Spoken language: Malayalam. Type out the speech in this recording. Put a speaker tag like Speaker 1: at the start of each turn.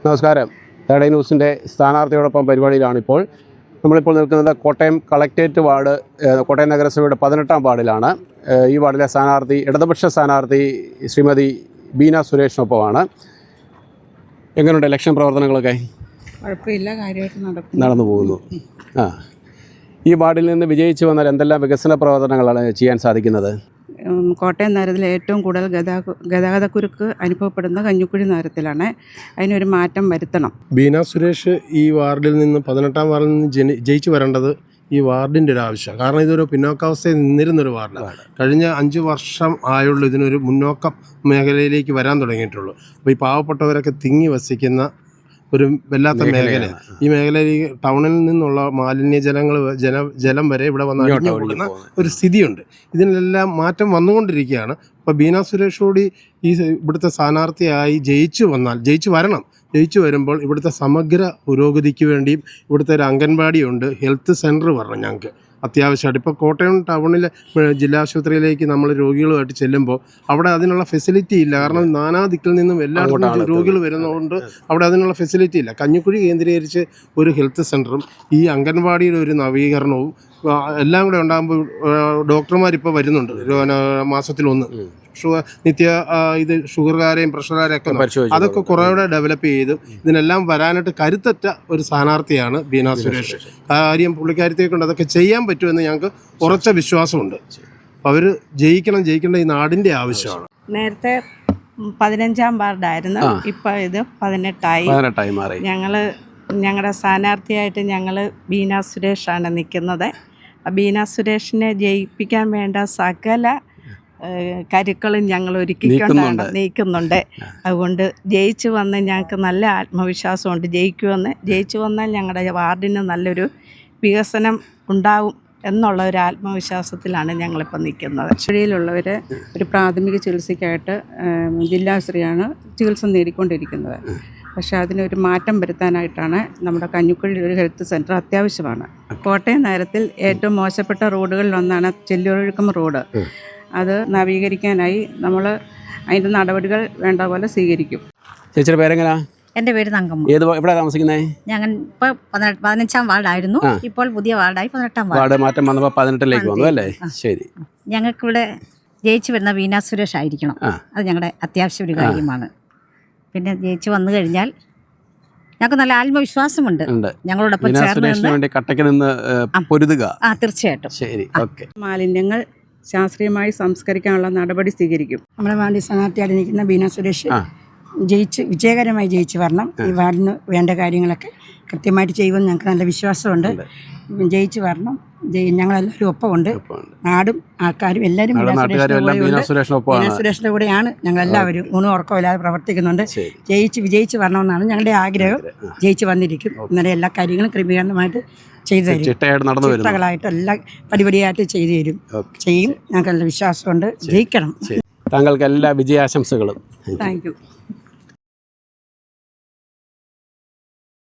Speaker 1: നമസ്കാരം. തേർഡ് ന്യൂസിൻ്റെ സ്ഥാനാർത്ഥിയോടൊപ്പം പരിപാടിയിലാണിപ്പോൾ. നമ്മളിപ്പോൾ നിൽക്കുന്നത് കോട്ടയം കളക്ടറേറ്റ് വാർഡ്, കോട്ടയം നഗരസഭയുടെ 18-ാം വാർഡിലാണ്. ഈ വാർഡിലെ സ്ഥാനാർത്ഥി, ഇടതുപക്ഷ സ്ഥാനാർത്ഥി ശ്രീമതി ബീന സുരേഷിനൊപ്പമാണ്. എങ്ങനെയുണ്ട് ഇലക്ഷൻ പ്രവർത്തനങ്ങളൊക്കെ?
Speaker 2: കുഴപ്പമില്ല, കാര്യമായിട്ട്
Speaker 1: നടന്നു പോകുന്നു. ഈ വാർഡിൽ നിന്ന് വിജയിച്ചു വന്നാൽ എന്തെല്ലാം വികസന പ്രവർത്തനങ്ങളാണ് ചെയ്യാൻ സാധിക്കുന്നത്?
Speaker 2: കോട്ടയം നഗരത്തിൽ ഏറ്റവും കൂടുതൽ ഗതാഗതക്കുരുക്ക് അനുഭവപ്പെടുന്ന കഞ്ഞിക്കുഴി നഗരത്തിലാണ്. അതിനൊരു മാറ്റം വരുത്തണം.
Speaker 3: ബീന സുരേഷ് ഈ വാർഡിൽ നിന്ന് 18-ാം വാർഡിൽ നിന്ന് ജയിച്ചു വരേണ്ടത് ഈ വാർഡിൻ്റെ ഒരു ആവശ്യമാണ്. കാരണം ഇതൊരു പിന്നോക്കാവസ്ഥയിൽ നിന്നിരുന്നൊരു വാർഡാണ്. കഴിഞ്ഞ 5 വർഷം ആയുള്ളൂ ഇതിനൊരു മുന്നോക്കം മേഖലയിലേക്ക് വരാൻ തുടങ്ങിയിട്ടുള്ളൂ. അപ്പോൾ ഈ പാവപ്പെട്ടവരൊക്കെ തിങ്ങി വസിക്കുന്ന ഒരു വല്ലാത്ത മേഖലയാണ് ഈ മേഖലയിൽ. ടൗണിൽ നിന്നുള്ള മാലിന്യജലങ്ങൾ ജലം വരെ ഇവിടെ വന്ന് അടിഞ്ഞു കൂടുന്ന ഒരു സ്ഥിതിയുണ്ട്. ഇതിനെല്ലാം മാറ്റം വന്നുകൊണ്ടിരിക്കുകയാണ്. അപ്പോൾ ബീന സുരേഷ് കൂടി ഇവിടുത്തെ സ്ഥാനാർത്ഥിയായി ജയിച്ചു വരുമ്പോൾ ഇവിടുത്തെ സമഗ്ര പുരോഗതിക്ക് വേണ്ടിയും ഇവിടുത്തെ ഒരു അംഗൻവാടിയുണ്ട്, ഹെൽത്ത് സെൻറ്റർ വരണം ഞങ്ങൾക്ക് അത്യാവശ്യമായിട്ട്. ഇപ്പോൾ കോട്ടയം ടൗണിലെ ജില്ലാ ആശുപത്രിയിലേക്ക് നമ്മൾ രോഗികളുമായിട്ട് ചെല്ലുമ്പോൾ അവിടെ അതിനുള്ള ഫെസിലിറ്റി ഇല്ല. കാരണം നാനാ ദിക്കിൽ നിന്നും എല്ലായിടത്തും രോഗികൾ വരുന്നതുകൊണ്ട് അവിടെ അതിനുള്ള ഫെസിലിറ്റി ഇല്ല. കഞ്ഞിക്കുഴി കേന്ദ്രീകരിച്ച് ഒരു ഹെൽത്ത് സെൻറ്ററും ഈ അംഗൻവാടിയുടെ ഒരു നവീകരണവും എല്ലാം കൂടെ ഉണ്ടാകുമ്പോൾ ഡോക്ടർമാരിപ്പോൾ വരുന്നുണ്ട് മാസത്തിലൊന്ന്. ഇത് ഷുഗർകാരെയും പ്രഷർകാരെയൊക്കെ അതൊക്കെ കുറേയൂടെ ഡെവലപ്പ് ചെയ്ത് ഇതിനെല്ലാം വരാനായിട്ട് കരുത്തറ്റ ഒരു സ്ഥാനാർത്ഥിയാണ് ബീന സുരേഷ്. കാര്യം പുള്ളിക്കാരത്തെ കൊണ്ട് അതൊക്കെ ചെയ്യാൻ പറ്റുമെന്ന് ഞങ്ങൾക്ക് ഉറച്ച വിശ്വാസമുണ്ട്. അപ്പോൾ അവർ ജയിക്കേണ്ട ഈ നാടിൻ്റെ ആവശ്യമാണ്.
Speaker 2: നേരത്തെ 15-ാം വാർഡായിരുന്നു, ഇപ്പോൾ ഇത് 18ആയി. ഞങ്ങളുടെ സ്ഥാനാർത്ഥിയായിട്ട് ഞങ്ങൾ ബീന സുരേഷാണ് നിൽക്കുന്നത്. ബീന സുരേഷിനെ ജയിപ്പിക്കാൻ വേണ്ട സകല കരുക്കളും ഞങ്ങൾ ഒരുക്കിക്കൊണ്ടാണ് നീക്കുന്നുണ്ട്. അതുകൊണ്ട് ജയിച്ചു വന്ന് ഞങ്ങൾക്ക് നല്ല ആത്മവിശ്വാസമുണ്ട്. ജയിച്ചു വന്നാൽ ഞങ്ങളുടെ വാർഡിന് നല്ലൊരു വികസനം ഉണ്ടാവും എന്നുള്ള ഒരു ആത്മവിശ്വാസത്തിലാണ് ഞങ്ങളിപ്പോൾ നിൽക്കുന്നത്. കുഴിയിലുള്ളവർ ഒരു പ്രാഥമിക ചികിത്സയ്ക്കായിട്ട് ജില്ലാശ്രീയാണ് ചികിത്സ നേടിക്കൊണ്ടിരിക്കുന്നത്. പക്ഷേ അതിനൊരു മാറ്റം വരുത്താനായിട്ടാണ് നമ്മുടെ കഞ്ഞിക്കുഴിയിൽ ഒരു ഹെൽത്ത് സെൻറ്റർ അത്യാവശ്യമാണ്. കോട്ടയം നഗരത്തിൽ ഏറ്റവും മോശപ്പെട്ട റോഡുകളിലൊന്നാണ് ചെല്ലൂരൊഴുക്കം റോഡ്. അത് നവീകരിക്കാനായി നമ്മൾ അതിൻ്റെ നടപടികൾ വേണ്ട പോലെ സ്വീകരിക്കും.
Speaker 1: ചേച്ചിയുടെ പേരെങ്ങനാ?
Speaker 4: എൻ്റെ പേര് തങ്കമ്മ.
Speaker 1: എവിടെ താമസിക്കുന്നത്?
Speaker 4: ഞങ്ങൾ ഇപ്പോൾ 15-ാം വാർഡായിരുന്നു, ഇപ്പോൾ പുതിയ വാർഡായി 18-ാം
Speaker 1: വാർഡ് മാറ്റം വന്നപ്പോൾ 18ലേക്ക് വന്നു അല്ലേ? ശരി.
Speaker 4: ഞങ്ങൾക്കിവിടെ ജയിച്ചു വരുന്ന ബീന സുരേഷ് ആയിരിക്കണം. അത് ഞങ്ങളുടെ അത്യാവശ്യ ഒരു കാര്യമാണ്. പിന്നെ ജയിച്ചു വന്നു കഴിഞ്ഞാൽ ഞങ്ങൾക്ക് നല്ല ആത്മവിശ്വാസമുണ്ട്. ഞങ്ങളോടൊപ്പം ചേർന്ന്
Speaker 1: പൊരുതുക.
Speaker 4: തീർച്ചയായിട്ടും.
Speaker 1: ശരി, ഓക്കെ.
Speaker 2: മാലിന്യങ്ങൾ ശാസ്ത്രീയമായി സംസ്കരിക്കാനുള്ള നടപടി സ്വീകരിക്കും.
Speaker 5: നമ്മുടെ വാർഡിൽ സ്ഥാനാർത്ഥിയായിട്ട് നിൽക്കുന്ന ബീന സുരേഷ് വിജയകരമായി ജയിച്ചു വരണം. ഈ വാർഡിന് വേണ്ട കാര്യങ്ങളൊക്കെ കൃത്യമായിട്ട് ചെയ്യുമെന്ന് ഞങ്ങൾക്ക് നല്ല വിശ്വാസമുണ്ട്. ജയിച്ചു വരണം. ഞങ്ങളെല്ലാവരും ഒപ്പമുണ്ട്. നാടും ആൾക്കാരും എല്ലാവരും ബീന സുരേഷിൻ്റെ കൂടെയാണ്. ഞങ്ങളെല്ലാവരും ഊണും ഉറക്കമില്ലാതെ പ്രവർത്തിക്കുന്നുണ്ട്. വിജയിച്ച് വരണമെന്നാണ് ഞങ്ങളുടെ ആഗ്രഹം. ജയിച്ച് വന്നിരിക്കും. ഇന്നലെ എല്ലാ കാര്യങ്ങളും ക്രമീകരണമായിട്ട് ചെയ്തു തരും. ചിട്ടകളായിട്ട് എല്ലാ പടിപടിയായിട്ട് ചെയ്യും. ഞങ്ങൾക്ക് നല്ല വിശ്വാസമുണ്ട്. ജയിക്കണം.
Speaker 1: താങ്കൾക്ക് എല്ലാ വിജയാശംസകളും.
Speaker 2: Thank you.